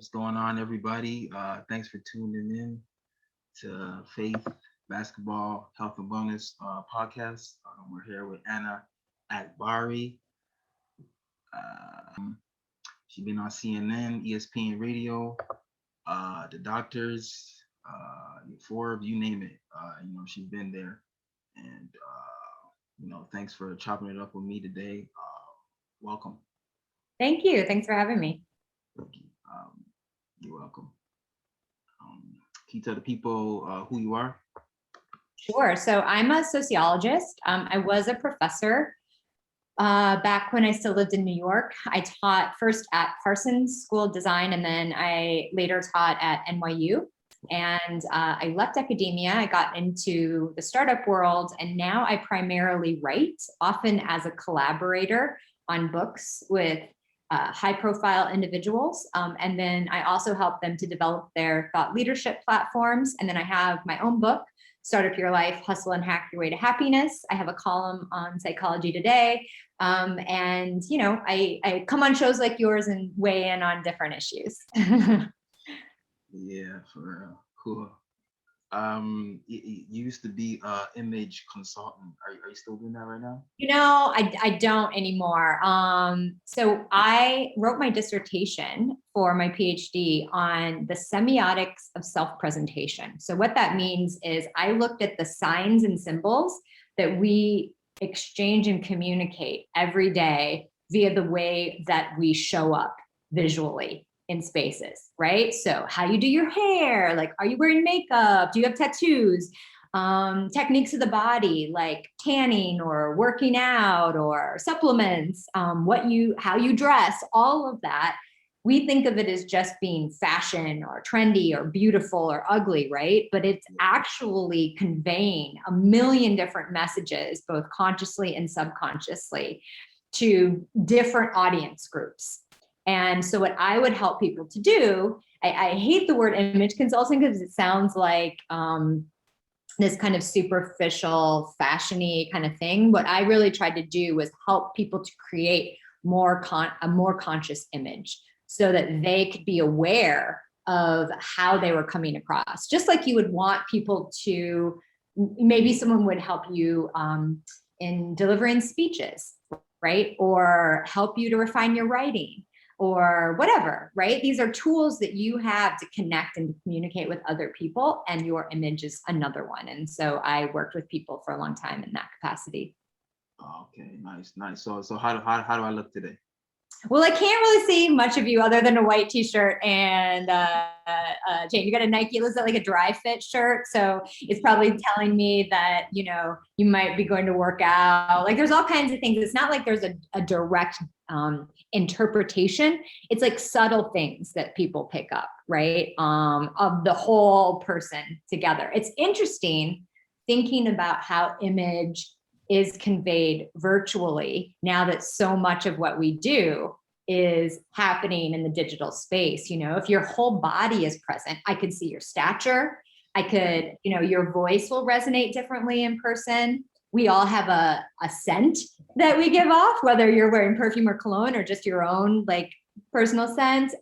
What's going on, everybody? Thanks for tuning in to Faith, Basketball, Health and Wellness podcast. We're here with Anna Akbari. She's been on CNN, ESPN Radio, the doctors, Forbes, you name it. She's been there. And, thanks for chopping it up with me today. Welcome. Thank you. Thanks for having me. Thank you. You're welcome. Can you tell the people who you are? Sure. So I'm a sociologist. I was a professor back when I still lived in New York. I taught first at Parsons School of Design, and then I later taught at NYU. And I left academia. I got into the startup world, and now I primarily write, often as a collaborator on books with high-profile individuals. And then I also help them to develop their thought leadership platforms. And then I have my own book, Start Up Your Life, Hustle and Hack Your Way to Happiness. I have a column on Psychology Today. And, I come on shows like yours and weigh in on different issues. Yeah, for real. Cool. You used to be an image consultant. Are you still doing that right now? I don't anymore. So I wrote my dissertation for my PhD on the semiotics of self-presentation. So what that means is I looked at the signs and symbols that we exchange and communicate every day via the way that we show up visually in spaces, right? So how you do your hair, like, are you wearing makeup? Do you have tattoos? Techniques of the body, like tanning or working out or supplements, how you dress, all of that. We think of it as just being fashion or trendy or beautiful or ugly, right? But it's actually conveying a million different messages, both consciously and subconsciously, to different audience groups. And so what I would help people to do, I hate the word image consulting because it sounds like this kind of superficial, fashion-y kind of thing. What I really tried to do was help people to create a more conscious image so that they could be aware of how they were coming across. Just like you would want people to, maybe someone would help you in delivering speeches, right? Or help you to refine your writing, or whatever, right? These are tools that you have to connect and to communicate with other people, and your image is another one. And so I worked with people for a long time in that capacity. Okay, nice. So how do I look today? Well, I can't really see much of you other than a white t-shirt and chain. You got a Nike, it looks like a dry fit shirt. So it's probably telling me that, you might be going to work out. Like, there's all kinds of things. It's not like there's a direct interpretation. It's like subtle things that people pick up, right? Of the whole person together. It's interesting thinking about how image is conveyed virtually now that so much of what we do is happening in the digital space. If your whole body is present, I could see your stature. I could, your voice will resonate differently in person. We all have a scent that we give off, whether you're wearing perfume or cologne or just your own like personal scent.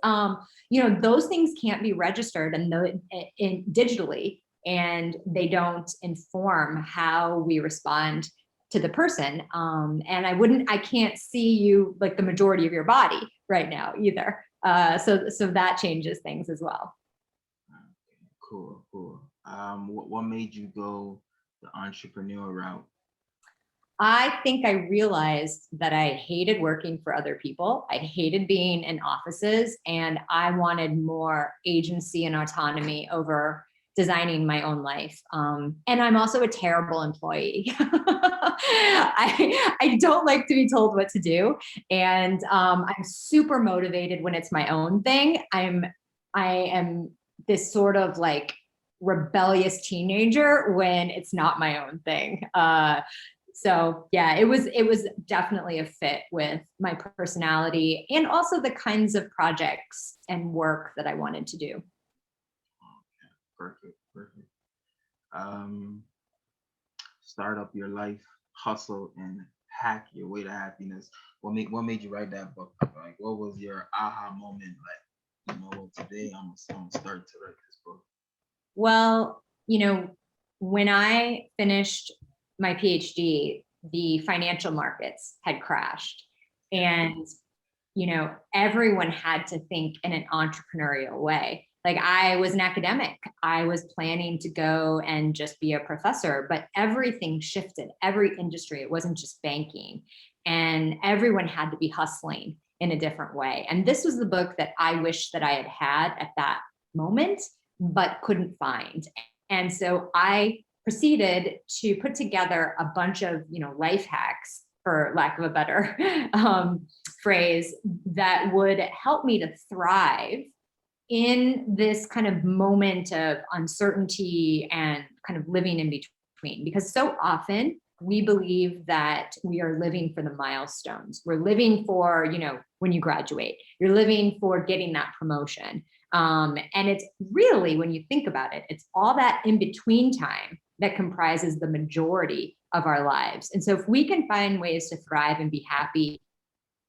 Those things can't be registered digitally, and they don't inform how we respond to the person. And I can't see you like the majority of your body right now either. So that changes things as well. Cool. What made you go the entrepreneurial route? I think I realized that I hated working for other people. I hated being in offices, and I wanted more agency and autonomy over designing my own life. And I'm also a terrible employee. I don't like to be told what to do. And I'm super motivated when it's my own thing. I am this sort of like rebellious teenager when it's not my own thing. So yeah, it was definitely a fit with my personality and also the kinds of projects and work that I wanted to do. Perfect. Start up your life, hustle, and hack your way to happiness. What made you write that book? Like, what was your aha moment? Like, you know what, today I'm gonna start to write this book? Well, when I finished my PhD, the financial markets had crashed, and everyone had to think in an entrepreneurial way. Like, I was an academic. I was planning to go and just be a professor, but everything shifted, every industry. It wasn't just banking. And everyone had to be hustling in a different way. And this was the book that I wish that I had had at that moment, but couldn't find. And so I proceeded to put together a bunch of, life hacks, for lack of a better phrase, that would help me to thrive in this kind of moment of uncertainty and kind of living in between. Because so often we believe that we are living for the milestones. We're living for, when you graduate, you're living for getting that promotion. And it's really, when you think about it, it's all that in between time that comprises the majority of our lives. And so if we can find ways to thrive and be happy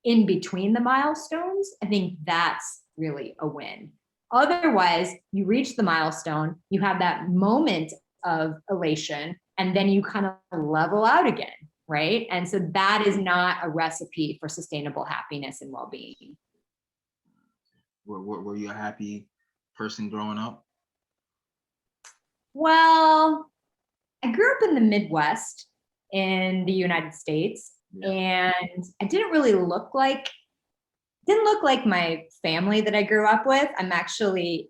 in between the milestones, I think that's really a win. Otherwise, you reach the milestone, you have that moment of elation, and then you kind of level out again, right? And so that is not a recipe for sustainable happiness and well-being. Were you a happy person growing up? Well, I grew up in the Midwest in the United States, and I didn't look like my family that I grew up with. I'm actually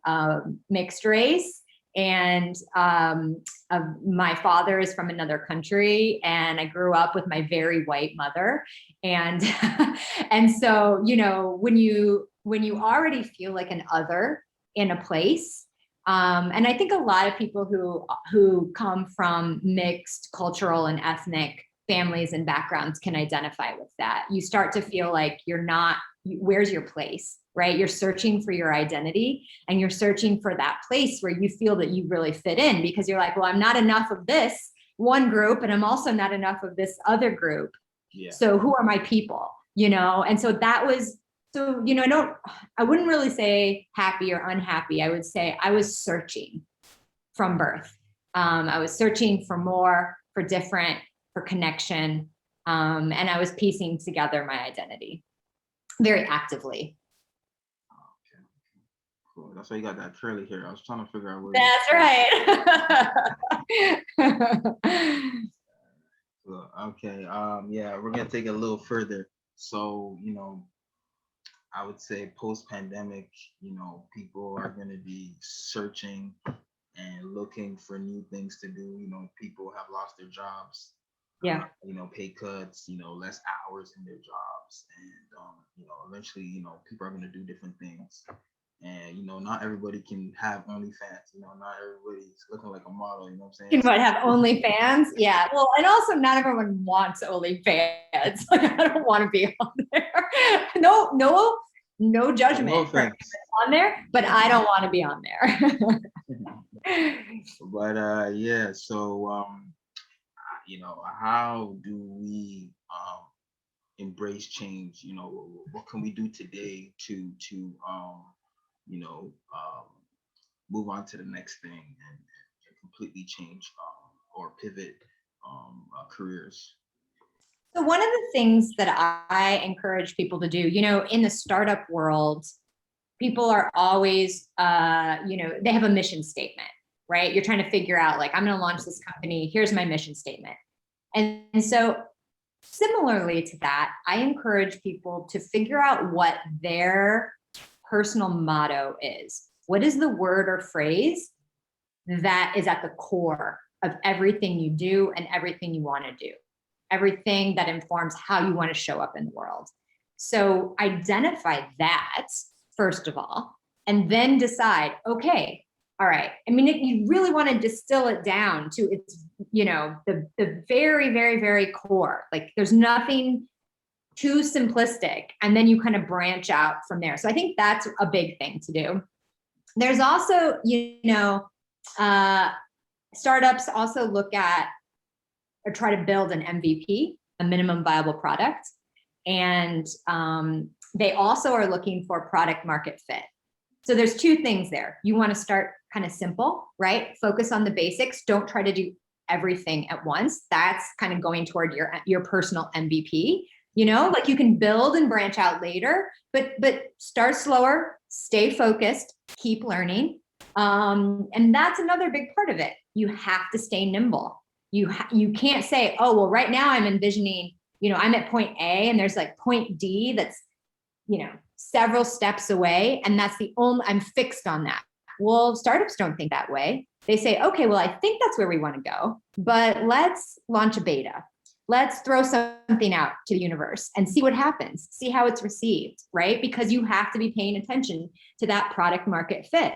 mixed race, and my father is from another country, and I grew up with my very white mother. And and so, when you already feel like an other in a place, and I think a lot of people who come from mixed cultural and ethnic families and backgrounds can identify with that. You start to feel like you're not, where's your place, right? You're searching for your identity, and you're searching for that place where you feel that you really fit in, because you're like, well, I'm not enough of this one group, and I'm also not enough of this other group. Yeah. So who are my people, And so that was, so, I wouldn't really say happy or unhappy. I would say I was searching from birth. I was searching for more, for different, for connection. And I was piecing together my identity very actively. Okay. Cool. That's why you got that curly hair. I was trying to figure out where. That's right. Okay. Yeah, we're gonna take it a little further. So, I would say post-pandemic, people are going to be searching and looking for new things to do. People have lost their jobs. Yeah. Pay cuts, less hours in their jobs. And, eventually, people are going to do different things. And, not everybody can have OnlyFans. Not everybody's looking like a model, you know what I'm saying? You might have OnlyFans. Yeah. Well, and also not everyone wants OnlyFans. Like, I don't want to be on there. No judgment on there, but I don't want to be on there. But yeah, so how do we embrace change? What can we do today to move on to the next thing and completely change or pivot careers? So one of the things that I encourage people to do, in the startup world, people are always, they have a mission statement, right? You're trying to figure out, like, I'm going to launch this company. Here's my mission statement. And so similarly to that, I encourage people to figure out what their personal motto is. What is the word or phrase that is at the core of everything you do and everything you want to do? Everything that informs how you want to show up in the world. So identify that, first of all, and then decide, okay, all right. I mean, you really want to distill it down to its, the very, very, very core. Like, there's nothing too simplistic, and then you kind of branch out from there. So I think that's a big thing to do. There's also, startups also look at or try to build an MVP, a minimum viable product. And they also are looking for product market fit. So there's two things there. You want to start kind of simple, right? Focus on the basics. Don't try to do everything at once. That's kind of going toward your personal MVP. You know, like you can build and branch out later, but start slower, stay focused, keep learning. And that's another big part of it. You have to stay nimble. You can't say, oh, well, right now I'm envisioning, you know, I'm at point A and there's like point D that's, you know, several steps away. And that's the only, I'm fixed on that. Well, startups don't think that way. They say, okay, well, I think that's where we want to go, but let's launch a beta. Let's throw something out to the universe and see what happens, see how it's received, right? Because you have to be paying attention to that product market fit.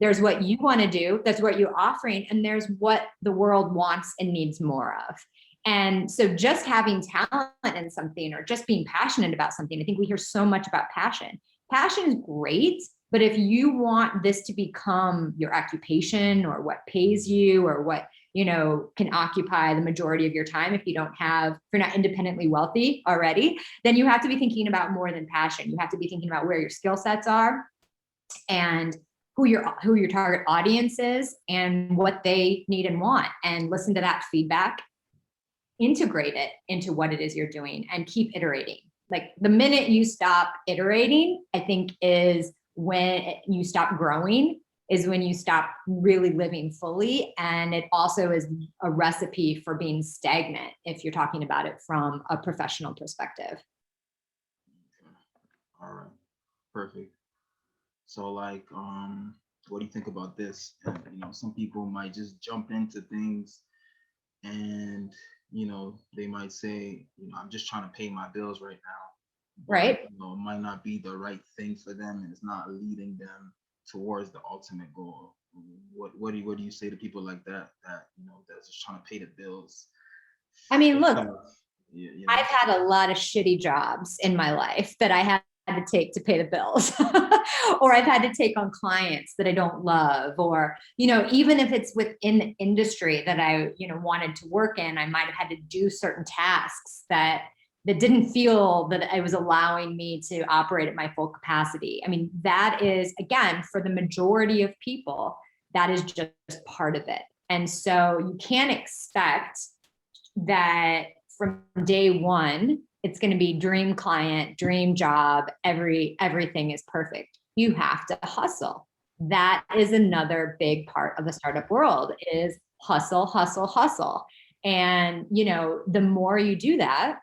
There's what you want to do, that's what you're offering, and there's what the world wants and needs more of. And so just having talent in something or just being passionate about something, I think we hear so much about passion. Passion is great, but if you want this to become your occupation or what pays you or what, you know, can occupy the majority of your time, if you're not independently wealthy already, then you have to be thinking about more than passion. You have to be thinking about where your skill sets are and who your target audience is and what they need and want, and listen to that feedback, integrate it into what it is you're doing, and keep iterating. Like the minute you stop iterating, I think is when you stop growing, is when you stop really living fully. And it also is a recipe for being stagnant if you're talking about it from a professional perspective. All right, perfect. So like, what do you think about this? You know, some people might just jump into things and, you know, they might say, you know, I'm just trying to pay my bills right now. But, Right. you know, it might not be the right thing for them and it's not leading them towards the ultimate goal. What do you say to people like that, you know, that's just trying to pay the bills? I mean, It's look, kind of, you know. I've had a lot of shitty jobs in my life that I had to take to pay the bills or I've had to take on clients that I don't love, or, you know, even if it's within the industry that I, you know, wanted to work in, I might have had to do certain tasks that didn't feel that it was allowing me to operate at my full capacity. I mean, that is, again, for the majority of people, that is just part of it. And so you can't expect that from day one, it's going to be dream client, dream job, everything is perfect. You have to hustle. That is another big part of the startup world, is hustle, hustle, hustle. And, you know, the more you do that,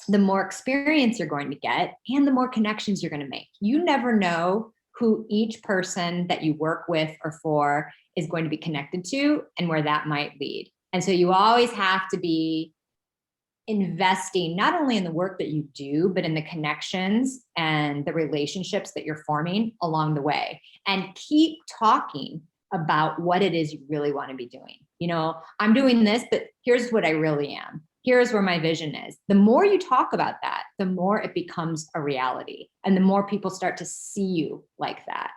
the more experience you're going to get and the more connections you're going to make. You never know who each person that you work with or for is going to be connected to and where that might lead. And so you always have to be investing not only in the work that you do, but in the connections and the relationships that you're forming along the way. And keep talking about what it is you really want to be doing. You know, I'm doing this, but here's what I really am. Here's where my vision is. The more you talk about that, the more it becomes a reality. And the more people start to see you like that.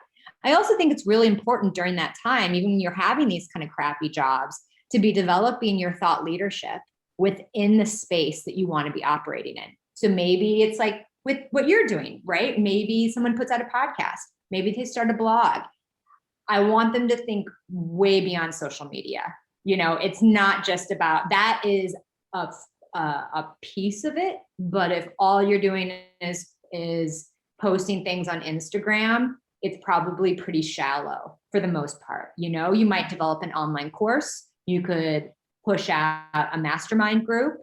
I also think it's really important during that time, even when you're having these kind of crappy jobs, to be developing your thought leadership within the space that you want to be operating in. So maybe it's like with what you're doing, right? Maybe someone puts out a podcast, maybe they start a blog. I want them to think way beyond social media. You know, it's not just about, that is a piece of it, but if all you're doing is posting things on Instagram, it's probably pretty shallow for the most part. You know, you might develop an online course, you could push out a mastermind group.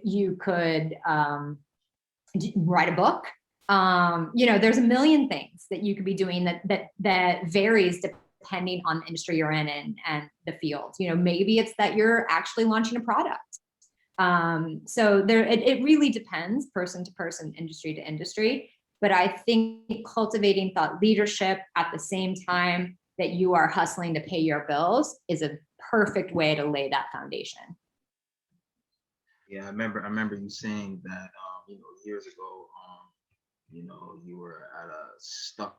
You could write a book. You know, there's a million things that you could be doing that varies depending on the industry you're in and the field. You know, maybe it's that you're actually launching a product. So it really depends person to person, industry to industry. But I think cultivating thought leadership at the same time that you are hustling to pay your bills is a perfect way to lay that foundation. Yeah, I remember you saying that, you know, years ago, you know, you were at a stuck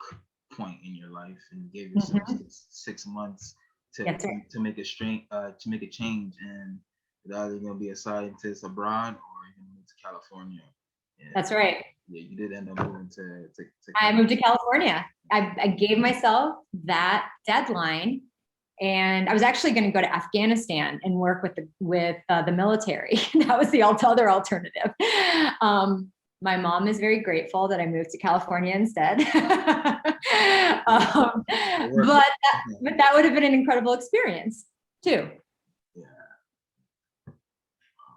point in your life and gave yourself Mm-hmm. 6 months to That's right. to make to make a change, and it's either gonna be a scientist abroad or you're gonna move to California. And That's right. Yeah, you did end up moving to I moved to California. I gave myself that deadline, and I was actually going to go to Afghanistan and work with the military. That was the other alternative. My mom is very grateful that I moved to California instead. But that would have been an incredible experience too. Yeah.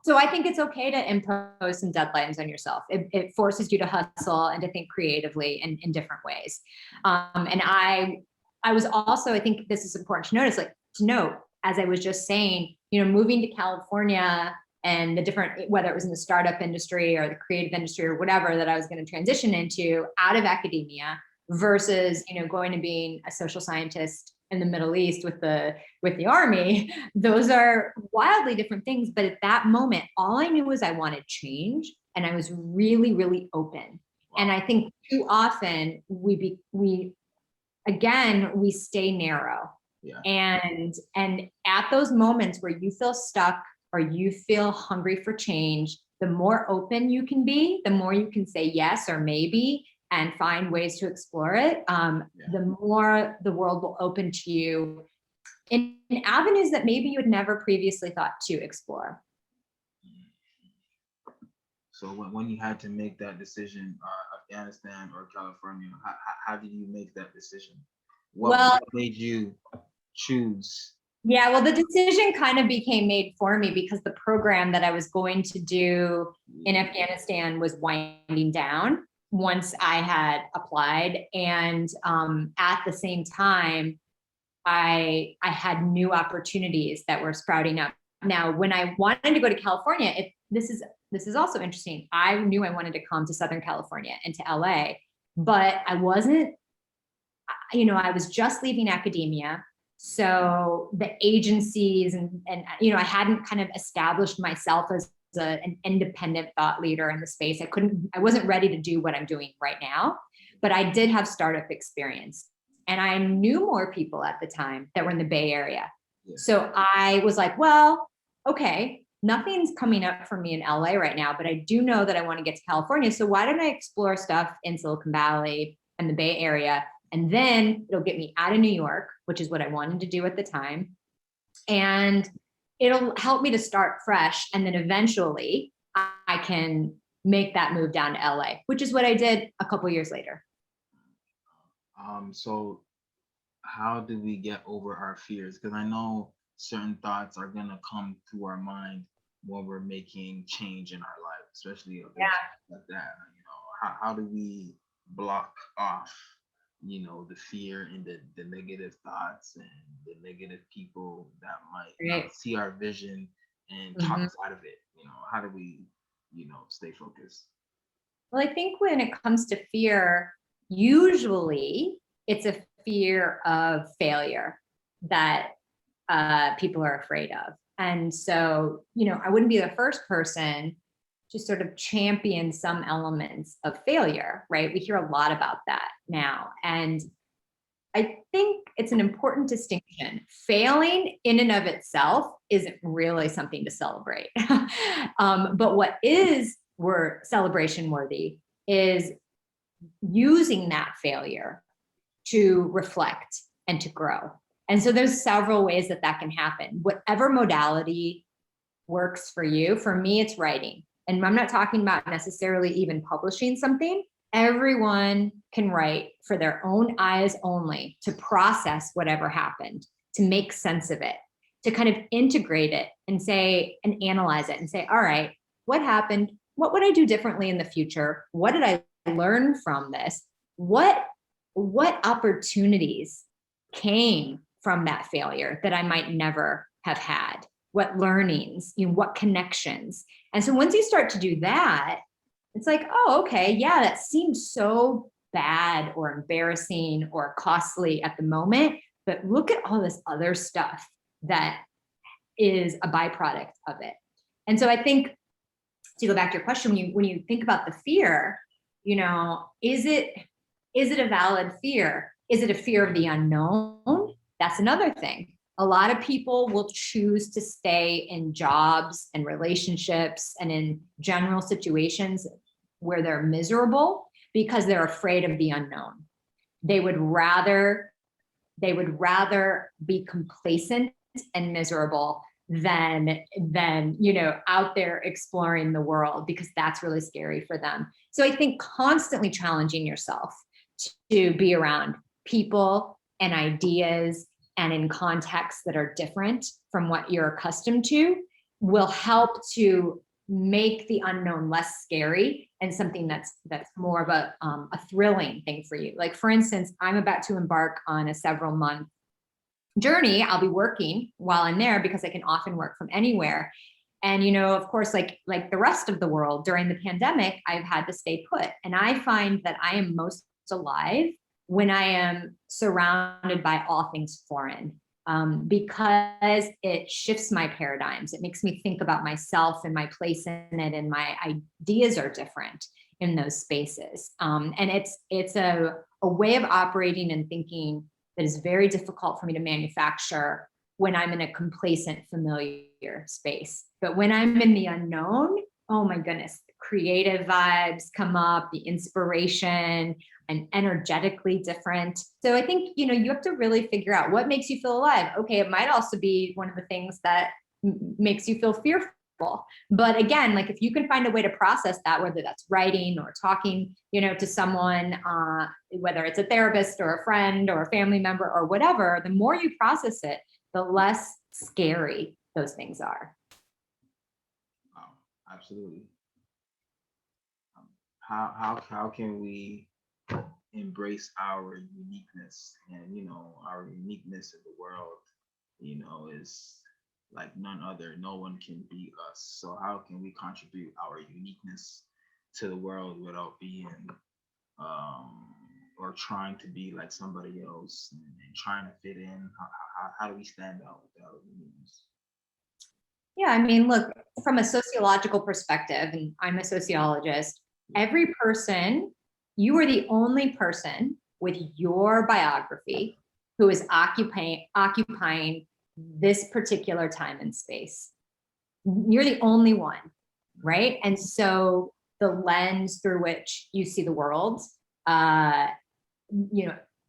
So I think it's okay to impose some deadlines on yourself. It forces you to hustle and to think creatively in different ways. And I was also, I think this is important to note, as I was just saying, moving to California and the different, whether it was in the startup industry or the creative industry or whatever that I was going to transition into out of academia versus, going to being a social scientist in the Middle East with the army, those are wildly different things. But at that moment, all I knew was I wanted change, and I was really, really open. And I think too often we stay narrow. Yeah. And at those moments where you feel stuck or you feel hungry for change, the more open you can be, the more you can say yes or maybe and find ways to explore it, the more the world will open to you in avenues that maybe you had never previously thought to explore. So when you had to make that decision, Afghanistan or California, how did you make that decision? What made you choose? Yeah, well, the decision kind of became made for me because the program that I was going to do in Afghanistan was winding down once I had applied. And at the same time, I had new opportunities that were sprouting up. Now, when I wanted to go to California, this is also interesting. I knew I wanted to come to Southern California and to LA, but I wasn't, I was just leaving academia. So the agencies and I hadn't kind of established myself as an independent thought leader in the space. I wasn't ready to do what I'm doing right now, but I did have startup experience. And I knew more people at the time that were in the Bay Area. Yeah. So I was like, well, okay, nothing's coming up for me in LA right now, but I do know that I want to get to California. So why don't I explore stuff in Silicon Valley and the Bay Area? And then it'll get me out of New York, which is what I wanted to do at the time. And it'll help me to start fresh. And then eventually I can make that move down to LA, which is what I did a couple years later. So how do we get over our fears? Because I know certain thoughts are going to come to our mind when we're making change in our life, especially like that. How do we block off the fear and the negative thoughts and the negative people that might not see our vision and talk us out of it? How do we stay focused? Well, I think when it comes to fear, usually it's a fear of failure that people are afraid of. And so, I wouldn't be the first person to sort of champion some elements of failure, right? We hear a lot about that now. And I think it's an important distinction. Failing in and of itself isn't really something to celebrate. But what is celebration worthy is using that failure to reflect and to grow. And so there's several ways that can happen. Whatever modality works for you. For me, it's writing. And I'm not talking about necessarily even publishing something. Everyone can write for their own eyes only, to process whatever happened, to make sense of it, to kind of integrate it and analyze it and say, all right, what happened? What would I do differently in the future? What did I learn from this? What opportunities came from that failure that I might never have had? What learnings, what connections? And so once you start to do that, it's like, oh, okay, yeah, that seems so bad or embarrassing or costly at the moment, but look at all this other stuff that is a byproduct of it. And so I think, to go back to your question, when you think about the fear, is it a valid fear? Is it a fear of the unknown? That's another thing. A lot of people will choose to stay in jobs and relationships and in general situations where they're miserable because they're afraid of the unknown. They would rather be complacent and miserable than out there exploring the world, because that's really scary for them. So I think constantly challenging yourself to be around people and ideas and in contexts that are different from what you're accustomed to will help to make the unknown less scary and something that's more of a thrilling thing for you. Like, for instance, I'm about to embark on a several month journey. I'll be working while I'm there because I can often work from anywhere. And, of course, like the rest of the world during the pandemic, I've had to stay put. And I find that I am most alive when I am surrounded by all things foreign, because it shifts my paradigms. It makes me think about myself and my place in it, and my ideas are different in those spaces. And it's a way of operating and thinking that is very difficult for me to manufacture when I'm in a complacent, familiar space. But when I'm in the unknown, oh my goodness, the creative vibes come up, the inspiration, and energetically different. So I think, you have to really figure out what makes you feel alive. Okay, it might also be one of the things that makes you feel fearful. But again, like, if you can find a way to process that, whether that's writing or talking, to someone, whether it's a therapist or a friend or a family member or whatever, the more you process it, the less scary those things are. Wow, absolutely. How can we embrace our uniqueness, and our uniqueness in the world, is like none other. No one can beat us. So how can we contribute our uniqueness to the world without being or trying to be like somebody else, and trying to fit in? How do we stand out with our uniqueness? Yeah, I mean, look, from a sociological perspective, and I'm a sociologist, every person, you are the only person with your biography who is occupying this particular time and space. You're the only one, right? And so the lens through which you see the world, the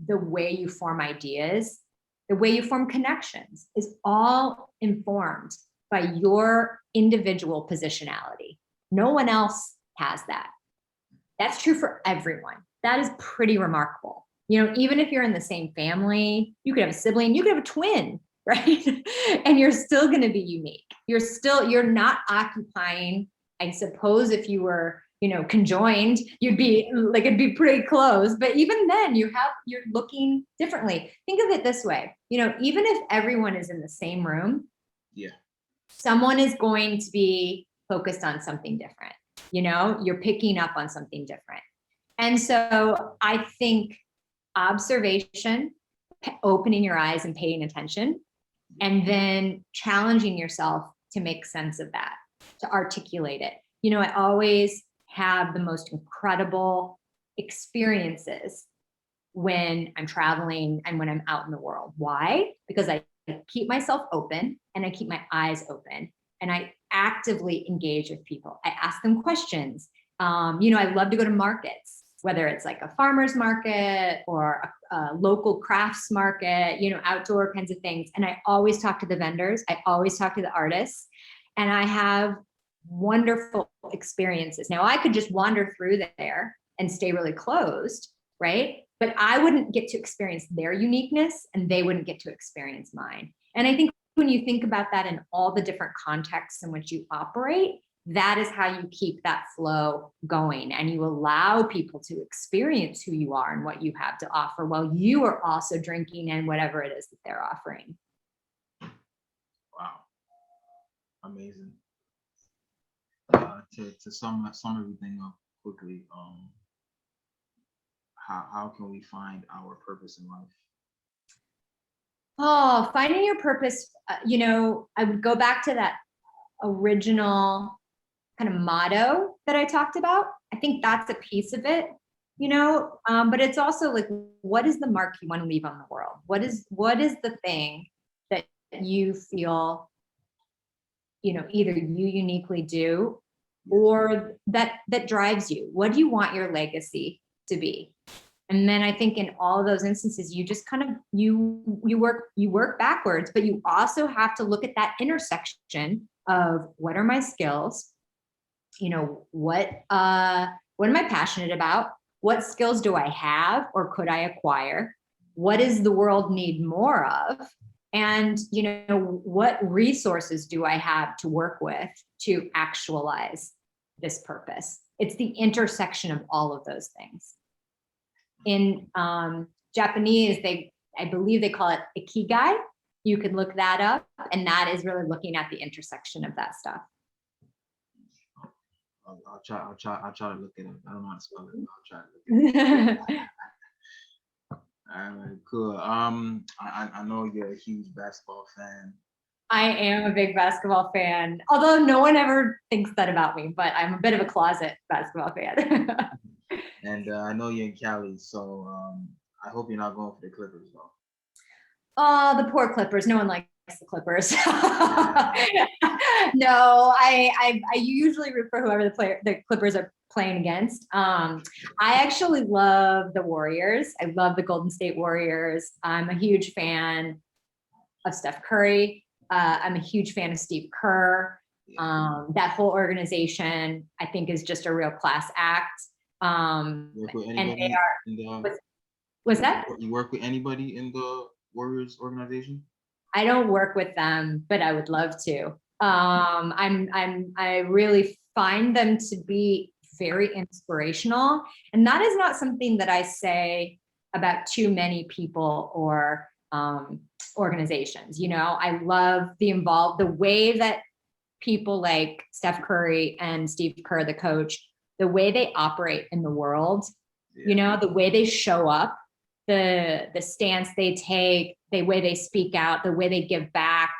way you form ideas, the way you form connections is all informed by your individual positionality. No one else has that. That's true for everyone. That is pretty remarkable. Even if you're in the same family, you could have a sibling, you could have a twin, right? And you're still going to be unique. You're not occupying, I suppose, if you were, conjoined, you'd be like, it'd be pretty close. But even then you're looking differently. Think of it this way, even if everyone is in the same room, Yeah. someone is going to be focused on something different. You're picking up on something different. And so I think observation, opening your eyes and paying attention, and then challenging yourself to make sense of that, to articulate it. I always have the most incredible experiences when I'm traveling and when I'm out in the world. Why? Because I keep myself open and I keep my eyes open, and I actively engage with people. I ask them questions. I love to go to markets, whether it's like a farmer's market or a local crafts market, outdoor kinds of things. And I always talk to the vendors. I always talk to the artists, and I have wonderful experiences. Now, I could just wander through there and stay really closed, right? But I wouldn't get to experience their uniqueness, and they wouldn't get to experience mine. And I think when you think about that in all the different contexts in which you operate, that is how you keep that flow going, and you allow people to experience who you are and what you have to offer while you are also drinking in whatever it is that they're offering. Wow, amazing. To sum everything up quickly, how can we find our purpose in life? Oh, finding your purpose, I would go back to that original kind of motto that I talked about. I think that's a piece of it, but it's also like, what is the mark you want to leave on the world? What is the thing that you feel, either you uniquely do or that drives you? What do you want your legacy to be? And then I think in all of those instances, you just kind of you work backwards, but you also have to look at that intersection of what are my skills, what am I passionate about? What skills do I have or could I acquire? What does the world need more of? And what resources do I have to work with to actualize this purpose? It's the intersection of all of those things. In Japanese, I believe they call it ikigai. You can look that up, and that is really looking at the intersection of that stuff. I'll try to look it up. I don't know how to spell it. I'll try to look it up. All right, cool. I know you're a huge basketball fan. I am a big basketball fan, although no one ever thinks that about me, but I'm a bit of a closet basketball fan. And I know you're in Cali, so I hope you're not going for the Clippers, though. Oh, the poor Clippers. No one likes the Clippers. No, I usually root for whoever the Clippers are playing against. I actually love the Warriors. I love the Golden State Warriors. I'm a huge fan of Steph Curry. I'm a huge fan of Steve Kerr. That whole organization, I think, is just a real class act. And they are. What's that? You work with anybody in the Warriors organization? I don't work with them, but I would love to. I really find them to be very inspirational, and that is not something that I say about too many people or organizations. I love the way that people like Steph Curry and Steve Kerr, the coach, the way they operate in the world, the way they show up, the stance they take, the way they speak out, the way they give back.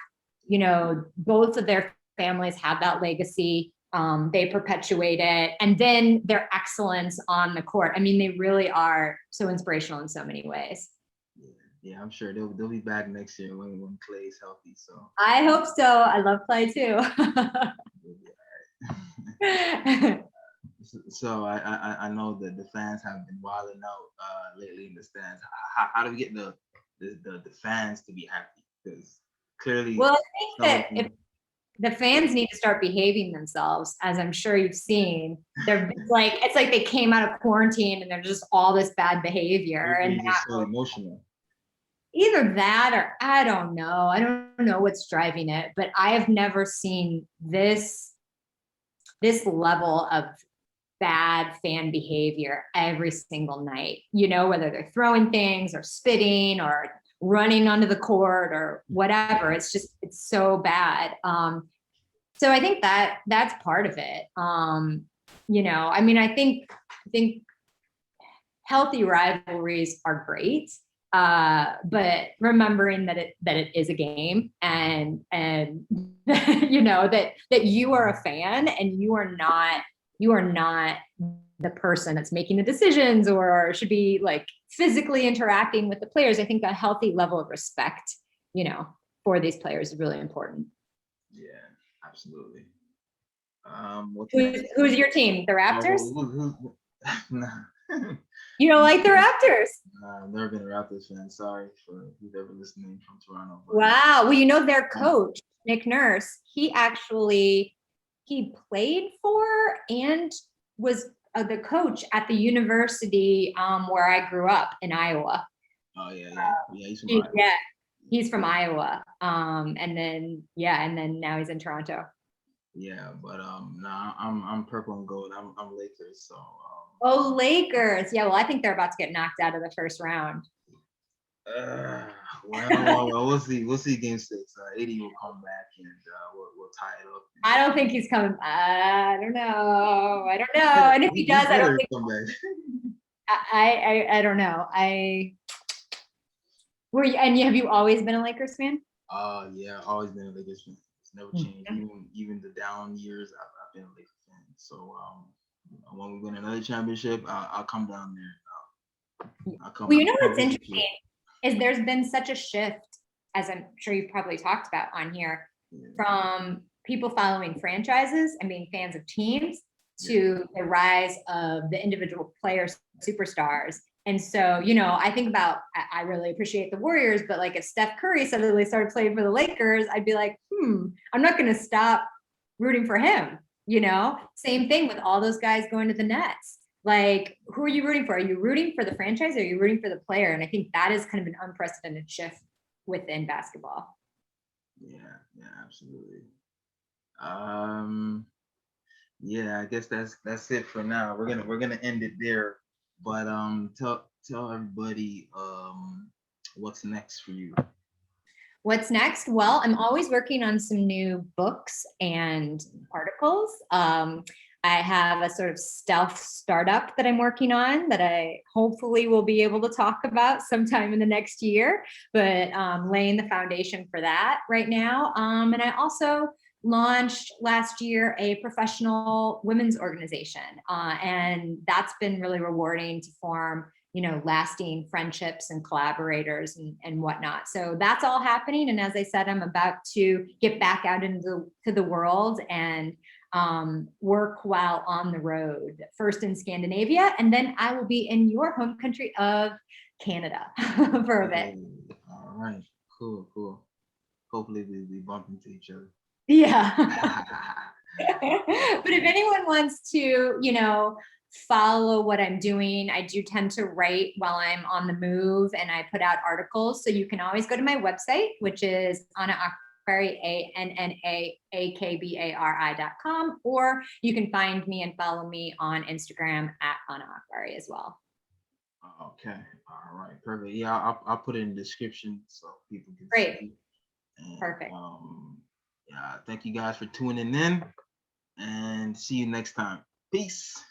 Both of their families have that legacy. They perpetuate it, and then their excellence on the court. I mean, they really are so inspirational in so many ways. Yeah, I'm sure they'll be back next year when Clay's healthy. So I hope so. I love Clay too. So I know that the fans have been wilding out lately in the stands. How do we get the fans to be happy? Because clearly, well, I think that if the fans need to start behaving themselves, as I'm sure you've seen, it's like they came out of quarantine and they're just all this bad behavior, and just so emotional. Either that, or I don't know what's driving it, but I have never seen this level of bad fan behavior every single night, whether they're throwing things or spitting or running onto the court or whatever. It's so bad. So I think that's part of it. I think healthy rivalries are great. But remembering that it is a game, and that you are a fan and you are not the person that's making the decisions or should be like physically interacting with the players. I think a healthy level of respect, for these players is really important. Yeah, absolutely. Who's your team? The Raptors? Nah. You don't like the Raptors? I've never been a Raptors fan. Sorry for who's ever listening from Toronto. Wow. Well, their coach, Nick Nurse, he played for and was the coach at the university where I grew up in Iowa. Oh yeah. He's from Iowa. Yeah, he's from Iowa. And then now he's in Toronto. Yeah, but I'm purple and gold. I'm Lakers, so. Oh, Lakers! Yeah, well, I think they're about to get knocked out of the first round. We'll see. We'll see Game 6. AD will come back and we'll tie it up. I don't think he's coming. I don't know. And if he does, I don't think. Come back. I don't know. Have you always been a Lakers fan? Yeah, always been a Lakers fan. It's never changed. Even the down years, I've been a Lakers fan. So when we win another championship, I'll come down there. What's interesting is there's been such a shift, as I'm sure you've probably talked about on here, from people following franchises and being fans of teams to the rise of the individual players, superstars. And so, I think about, I really appreciate the Warriors, but like if Steph Curry suddenly started playing for the Lakers, I'd be like, I'm not going to stop rooting for him. Same thing with all those guys going to the Nets. Like, who are you rooting for? Are you rooting for the franchise or are you rooting for the player? And I think that is kind of an unprecedented shift within basketball. Yeah, absolutely. Yeah, I guess that's it for now. We're gonna end it there. But tell everybody what's next for you. What's next? Well, I'm always working on some new books and articles. I have a sort of stealth startup that I'm working on that I hopefully will be able to talk about sometime in the next year, but laying the foundation for that right now. And I also launched last year a professional women's organization, and that's been really rewarding to form lasting friendships and collaborators and whatnot. So that's all happening. And as I said, I'm about to get back out into the world and work while on the road, first in Scandinavia, and then I will be in your home country of Canada for a bit. All right, cool. Hopefully we bump into each other. Yeah. But if anyone wants to, follow what I'm doing, I do tend to write while I'm on the move and I put out articles. So you can always go to my website, which is Anna Akbari, ANNAAKBARI.com, or you can find me and follow me on Instagram at Anna Akbari as well. Okay. All right. Perfect. Yeah, I'll put it in the description so people can Great. see. And, Perfect. Yeah, thank you guys for tuning in and see you next time. Peace.